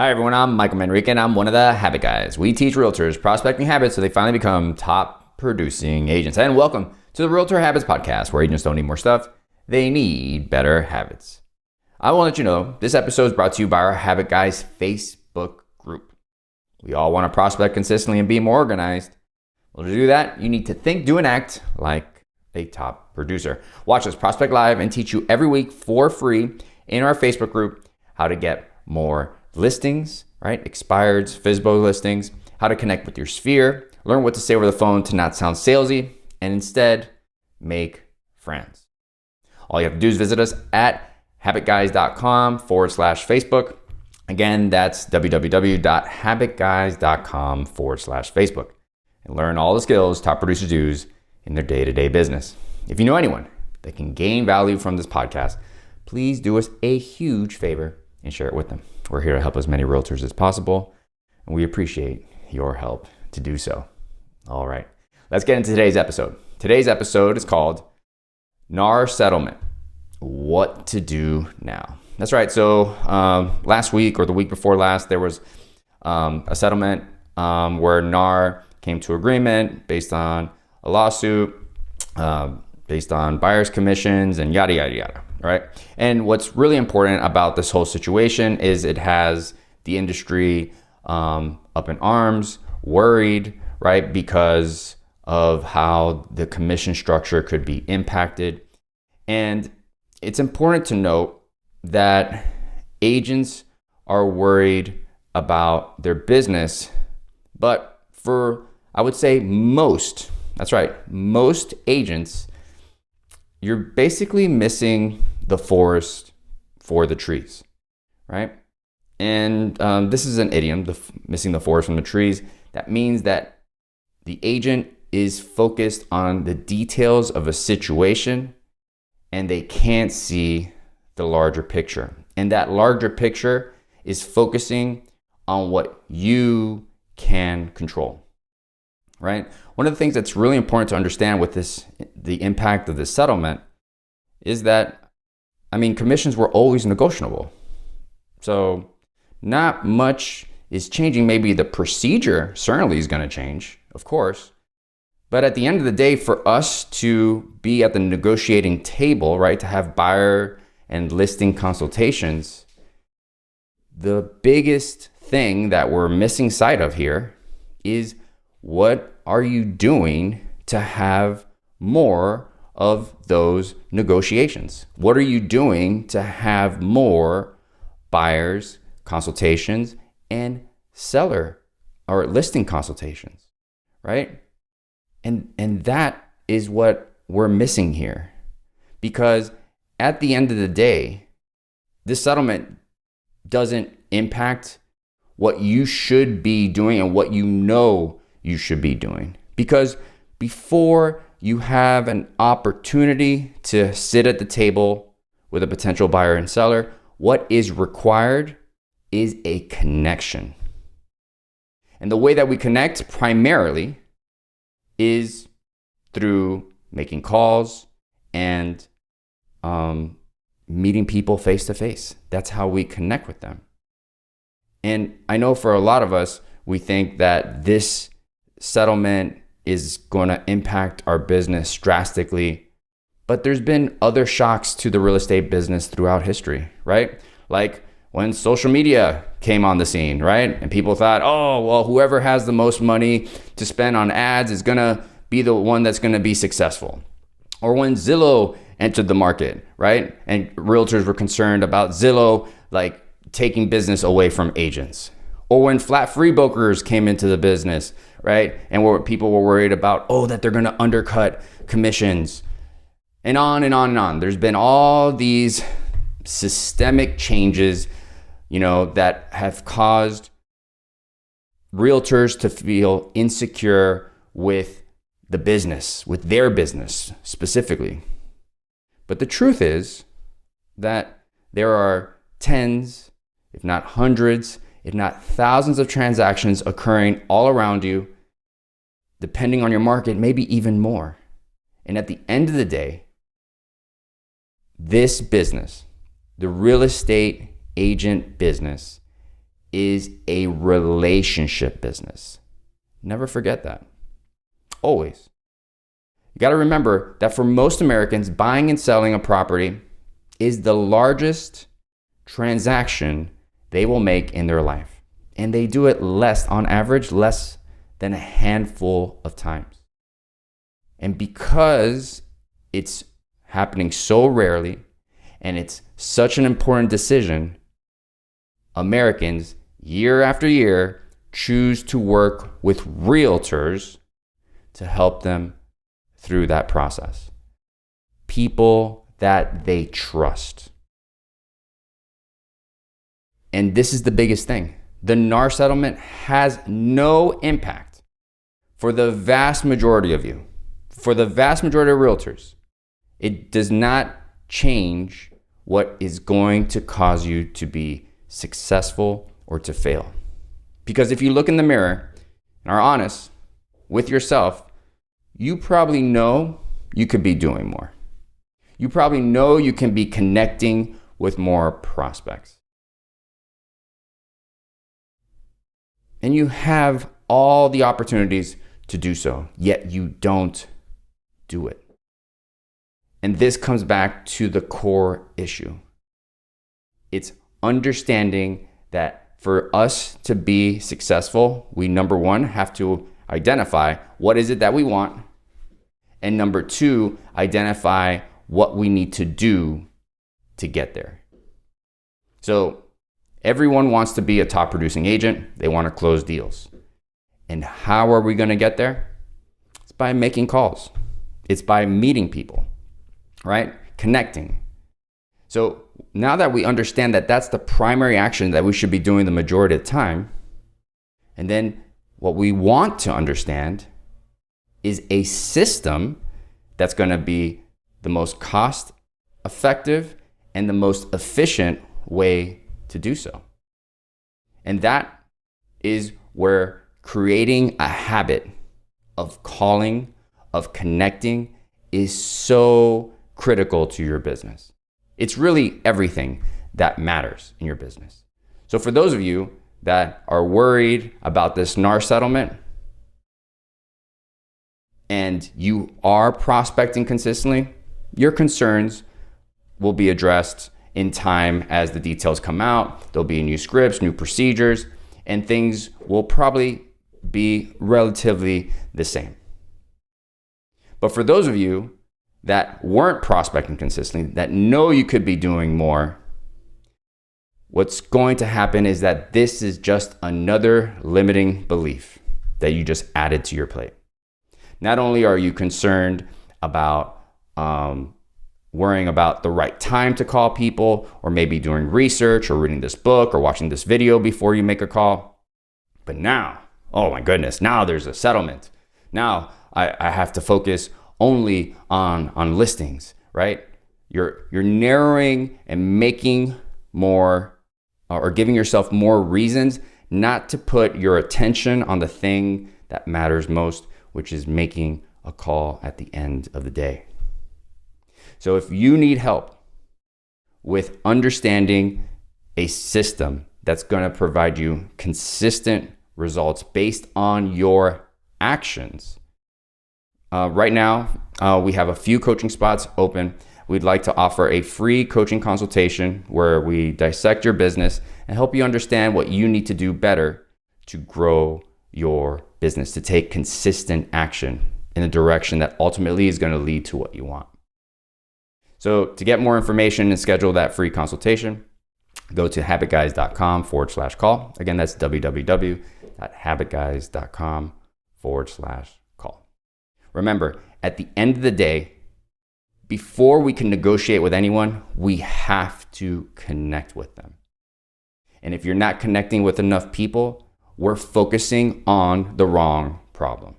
Hi everyone, I'm Michael Manrique and I'm one of the Habit Guys. We teach realtors prospecting habits so they finally become top producing agents. And welcome to the Realtor Habits Podcast, where agents don't need more stuff, they need better habits. I will let you know this episode is brought to you by our Habit Guys Facebook group. We all want to prospect consistently and be more organized. Well, to do that, you need to think, do, and act like a top producer. Watch us prospect live and teach you every week for free in our Facebook group how to get more listings, right? Expireds, FSBO listings, how to connect with your sphere, learn what to say over the phone to not sound salesy, and instead make friends. All you have to do is visit us at habitguys.com/Facebook. Again, that's www.habitguys.com/Facebook, and learn all the skills top producers use in their day-to-day business. If you know anyone that can gain value from this podcast, please do us a huge favor and share it with them. We're here to help as many realtors as possible, and we appreciate your help to do so. All right, let's get into today's episode. Today's episode is called NAR Settlement, What to Do Now. That's right. So last week or the week before last, there was a settlement where NAR came to agreement based on a lawsuit, based on buyer's commissions and yada, yada, yada. Right. And what's really important about this whole situation is it has the industry up in arms, worried, right, because of how the commission structure could be impacted. And it's important to note that agents are worried about their business, but for, I would say most agents, you're basically missing the forest for the trees, right? And this is an idiom, missing the forest from the trees. That means that the agent is focused on the details of a situation and they can't see the larger picture. And that larger picture is focusing on what you can control, right? One of the things that's really important to understand with this, the impact of this settlement, is that, commissions were always negotiable. So not much is changing. Maybe the procedure certainly is going to change, of course. But at the end of the day, for us to be at the negotiating table, right, to have buyer and listing consultations, the biggest thing that we're missing sight of here is, what are you doing to have more of those negotiations? What are you doing to have more buyers consultations and seller or listing consultations, right? And that is what we're missing here, because at the end of the day, this settlement doesn't impact what you should be doing and what you know you should be doing. Because before you have an opportunity to sit at the table with a potential buyer and seller, what is required is a connection. And the way that we connect primarily is through making calls and meeting people face to face. That's how we connect with them. And I know for a lot of us, we think that this settlement is going to impact our business drastically. But there's been other shocks to the real estate business throughout history, right? Like when social media came on the scene, right? And people thought, oh, well, whoever has the most money to spend on ads is going to be the one that's going to be successful. Or when Zillow entered the market, right? And realtors were concerned about Zillow, like taking business away from agents. Or when flat free brokers came into the business, right? And where people were worried about, that they're going to undercut commissions, and on and on and on. There's been all these systemic changes, that have caused realtors to feel insecure with the business, with their business specifically. But the truth is that there are tens, if not hundreds, if not thousands of transactions occurring all around you, depending on your market, maybe even more. And at the end of the day, this business, the real estate agent business, is a relationship business. Never forget that. Always. You got to remember that for most Americans, buying and selling a property is the largest transaction they will make in their life. And they do it on average, less than a handful of times. And because it's happening so rarely and it's such an important decision, Americans, year after year, choose to work with realtors to help them through that process. People that they trust. And this is the biggest thing. The NAR settlement has no impact for the vast majority of you, for the vast majority of realtors. It does not change what is going to cause you to be successful or to fail. Because if you look in the mirror and are honest with yourself, you probably know you could be doing more. You probably know you can be connecting with more prospects. And you have all the opportunities to do so, yet you don't do it. And this comes back to the core issue. It's understanding that for us to be successful, we, number one, have to identify what is it that we want. And number two, identify what we need to do to get there. So everyone wants to be a top producing agent. They want to close deals. And how are we going to get there? It's by making calls. It's by meeting people, right? Connecting. So now that we understand that that's the primary action that we should be doing the majority of the time, and then what we want to understand is a system that's going to be the most cost effective and the most efficient way to do so. And that is where creating a habit of calling, of connecting, is so critical to your business. It's really everything that matters in your business. So for those of you that are worried about this NAR settlement and you are prospecting consistently, your concerns will be addressed in time as the details come out. There'll be new scripts, new procedures, and things will probably be relatively the same. But for those of you that weren't prospecting consistently, that know you could be doing more, what's going to happen is that this is just another limiting belief that you just added to your plate. Not only are you concerned about worrying about the right time to call people, or maybe doing research or reading this book or watching this video before you make a call, but now, oh my goodness, now there's a settlement. Now I have to focus only on listings, right? You're narrowing and making more or giving yourself more reasons not to put your attention on the thing that matters most, which is making a call at the end of the day. So if you need help with understanding a system that's going to provide you consistent results based on your actions, right now we have a few coaching spots open. We'd like to offer a free coaching consultation where we dissect your business and help you understand what you need to do better to grow your business, to take consistent action in a direction that ultimately is going to lead to what you want. So to get more information and schedule that free consultation, go to habitguys.com/call. Again, that's www.habitguys.com/call. Remember, at the end of the day, before we can negotiate with anyone, we have to connect with them. And if you're not connecting with enough people, we're focusing on the wrong problem.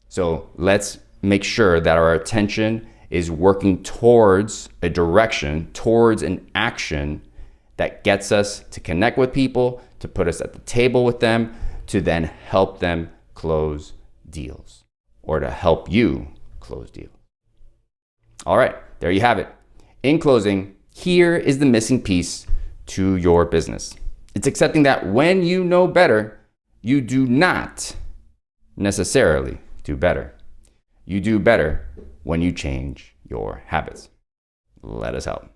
So let's make sure that our attention is working towards a direction, towards an action that gets us to connect with people, to put us at the table with them, to then help them close deals, or to help you close deals. All right, there you have it. In closing, here is the missing piece to your business. It's accepting that when you know better, you do not necessarily do better. You do better when you change your habits. Let us help.